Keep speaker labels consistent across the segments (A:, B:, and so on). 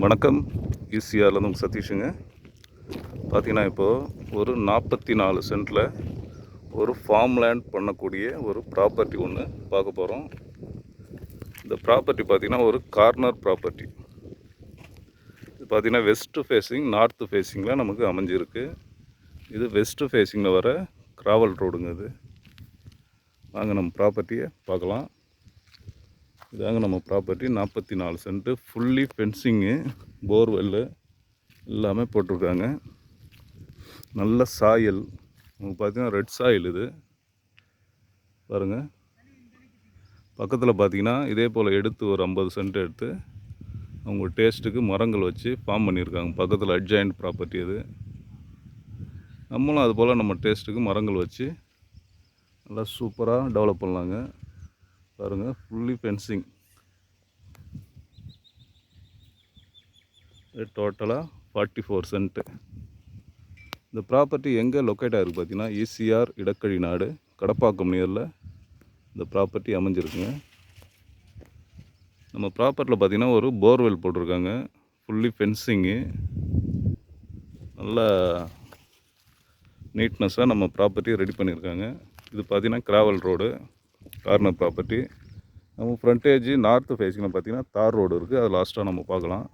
A: வணக்கம். ஈசிஆர்லேருந்து உங்கள் சதீஷுங்க. பார்த்தீங்கன்னா இப்போது ஒரு 44 சென்ட்டில் ஒரு ஃபார்ம் லேண்ட் பண்ணக்கூடிய ஒரு ப்ராப்பர்ட்டி ஒன்று பார்க்க போகிறோம். இந்த ப்ராப்பர்ட்டி பார்த்திங்கன்னா ஒரு கார்னர் ப்ராப்பர்ட்டி. இது பார்த்திங்கன்னா வெஸ்ட்டு ஃபேஸிங் நார்த்து ஃபேஸிங்கில் நமக்கு அமைஞ்சிருக்கு. இது வெஸ்ட்டு ஃபேஸிங்கில் வர கிராவல் ரோடுங்க. இது வாங்க நம்ம ப்ராப்பர்ட்டியை பார்க்கலாம். இதாங்க நம்ம property. 44 cent, fully fencing, borewell எல்லாமே போட்டிருக்காங்க. நல்ல சாயல் உங்களுக்கு பார்த்தீங்கன்னா ரெட் சாயில். இது பாருங்கள். பக்கத்தில் பார்த்தீங்கன்னா இதே போல் எடுத்து ஒரு 50 சென்ட் எடுத்து அவங்க டேஸ்ட்டுக்கு மரங்கள் வச்சு ஃபார்ம் பண்ணியிருக்காங்க. பக்கத்தில் அட்ஜாயிண்ட் ப்ராப்பர்ட்டி. அது நம்மளும் அதுபோல் நம்ம டேஸ்ட்டுக்கு மரங்கள் வச்சு நல்லா சூப்பராக டெவலப் பண்ணலாங்க. பாருங்கள், ஃபுல்லி ஃபென்சிங். டோட்டலாக 44 சென்ட்டு. இந்த ப்ராப்பர்ட்டி எங்கே லொக்கேட் ஆகிருக்கு பார்த்தீங்கன்னா ஈசிஆர் இடக்கழி நாடு கடப்பாக்கம் நியரில் இந்த ப்ராப்பர்ட்டி அமைஞ்சிருக்குங்க. நம்ம ப்ராப்பர்ட்டியில் பார்த்திங்கன்னா ஒரு போர்வெல் போட்டிருக்காங்க. Fully fencing. நல்லா நீட்னஸாக நம்ம ப்ராப்பர்ட்டியை ரெடி பண்ணியிருக்காங்க. இது பார்த்திங்கன்னா கிராவல் ரோடு, கார்னர் ப்ராப்பர்ட்டி. நம்ம ஃப்ரண்டேஜ் நார்த்து ஃபேஸிங்கில் பார்த்திங்கன்னா தார் ரோடு இருக்குது. அது லாஸ்ட்டாக நம்ம பார்க்கலாம்.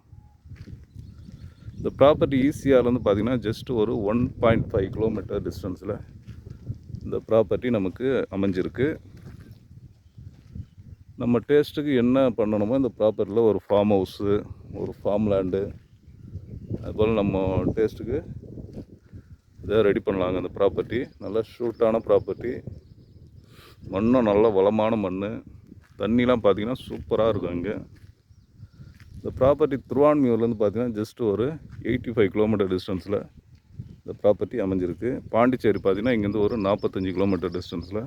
A: இந்த ப்ராப்பர்ட்டி ஈசிஆர்லேருந்து பார்த்திங்கன்னா ஜஸ்ட் ஒரு 1.5 கிலோமீட்டர் டிஸ்டன்ஸில் இந்த ப்ராப்பர்ட்டி நமக்கு அமைஞ்சிருக்கு. நம்ம டேஸ்ட்டுக்கு என்ன பண்ணணுமோ இந்த ப்ராப்பர்ட்டியில் ஒரு ஃபார்ம் ஹவுஸு, ஒரு ஃபார்ம் லேண்டு, அதுபோல் நம்ம டேஸ்ட்டுக்கு இதை ரெடி பண்ணலாங்க. அந்த ப்ராப்பர்ட்டி நல்ல ஷூட்டான ப்ராப்பர்ட்டி. மண்ணும் நல்ல வளமான மண். தண்ணிலாம் பார்த்திங்கன்னா சூப்பராக இருக்கும் இங்கே. இந்த ப்ராப்பர்ட்டி திருவான்மியூர்லேருந்து பார்த்திங்கன்னா ஜஸ்ட் ஒரு 85 கிலோமீட்டர் டிஸ்டன்ஸில் இந்த ப்ராப்பர்ட்டி அமைஞ்சிருக்கு. பாண்டிச்சேரி பார்த்திங்கன்னா இங்கேருந்து ஒரு 45 கிலோமீட்டர் டிஸ்டன்ஸில்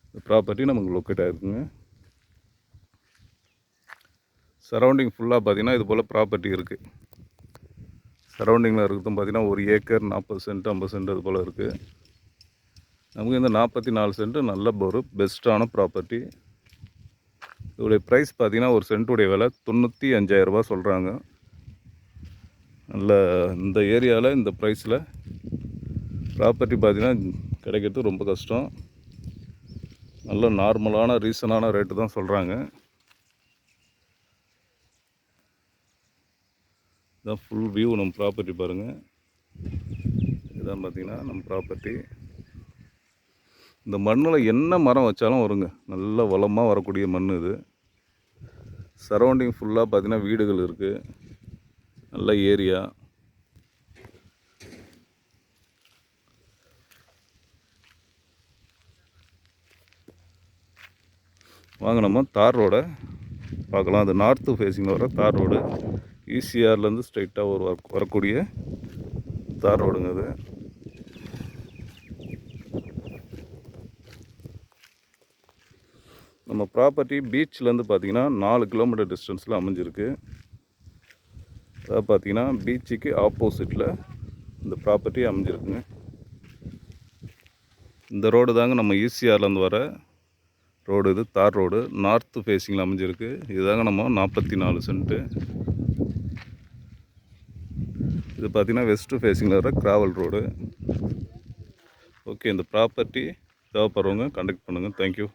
A: இந்த ப்ராப்பர்ட்டி நமக்கு லொக்கேட் ஆகிருக்குங்க. சரௌண்டிங் ஃபுல்லாக பார்த்திங்கன்னா இது போல் ப்ராப்பர்ட்டி இருக்குது. சரௌண்டிங்கில் இருக்கிறதும் பார்த்திங்கன்னா 1 ஏக்கர் 40 சென்ட் 50 சென்ட் அது போல் இருக்குது. நமக்கு இந்த 44 சென்ட்டு நல்ல ஒரு பெஸ்ட்டான ப்ராப்பர்ட்டி. இதோடைய ப்ரைஸ் பார்த்திங்கன்னா ஒரு சென்ட்டுடைய விலை 95,000 ரூபா சொல்கிறாங்க. நல்ல இந்த ஏரியாவில் இந்த ப்ரைஸில் ப்ராப்பர்ட்டி பார்த்திங்கன்னா கிடைக்கிறது ரொம்ப கஷ்டம். நல்ல நார்மலான ரீசனான ரேட்டு தான் சொல்கிறாங்க. இதுதான் ஃபுல் வியூ நம்ம ப்ராப்பர்ட்டி பாருங்கள். இதுதான் பார்த்திங்கன்னா நம்ம ப்ராப்பர்ட்டி. இந்த மண்ணில் என்ன மரம் வச்சாலும் வருங்க. நல்ல வளமாக வரக்கூடிய மண் இது. சரௌண்டிங் ஃபுல்லாக பார்த்திங்கன்னா வீடுகள் இருக்குது. நல்ல ஏரியா. வாங்க நம்ம தார் ரோடை பார்க்கலாம். அது நார்த்து ஃபேஸிங்கில் வர தார் ரோடு. ஈசிஆர்லேருந்து ஸ்ட்ரைட்டாக ஒரு வரக்கூடிய தார் ரோடுங்க அது. நம்ம ப்ராப்பர்ட்டி பீச்லேருந்து பார்த்திங்கன்னா 4 கிலோமீட்டர் டிஸ்டன்ஸில் அமைஞ்சிருக்கு. அதாவது பார்த்திங்கன்னா பீச்சுக்கு ஆப்போசிட்டில் இந்த ப்ராப்பர்ட்டி அமைஞ்சிருக்குங்க. இந்த ரோடு தாங்க நம்ம ஈசிஆர்லேருந்து வர ரோடு. இது தார் ரோடு, நார்த்து ஃபேஸிங்கில் அமைஞ்சிருக்கு. இதுதாங்க நம்ம 44 சென்ட்டு. இது பார்த்திங்கன்னா வெஸ்ட்டு ஃபேஸிங்கில் வர கிராவல் ரோடு. ஓகே, இந்த ப்ராப்பர்ட்டி தேவைப்படுறவங்க கான்டாக்ட் பண்ணுங்கள். தேங்க்யூ.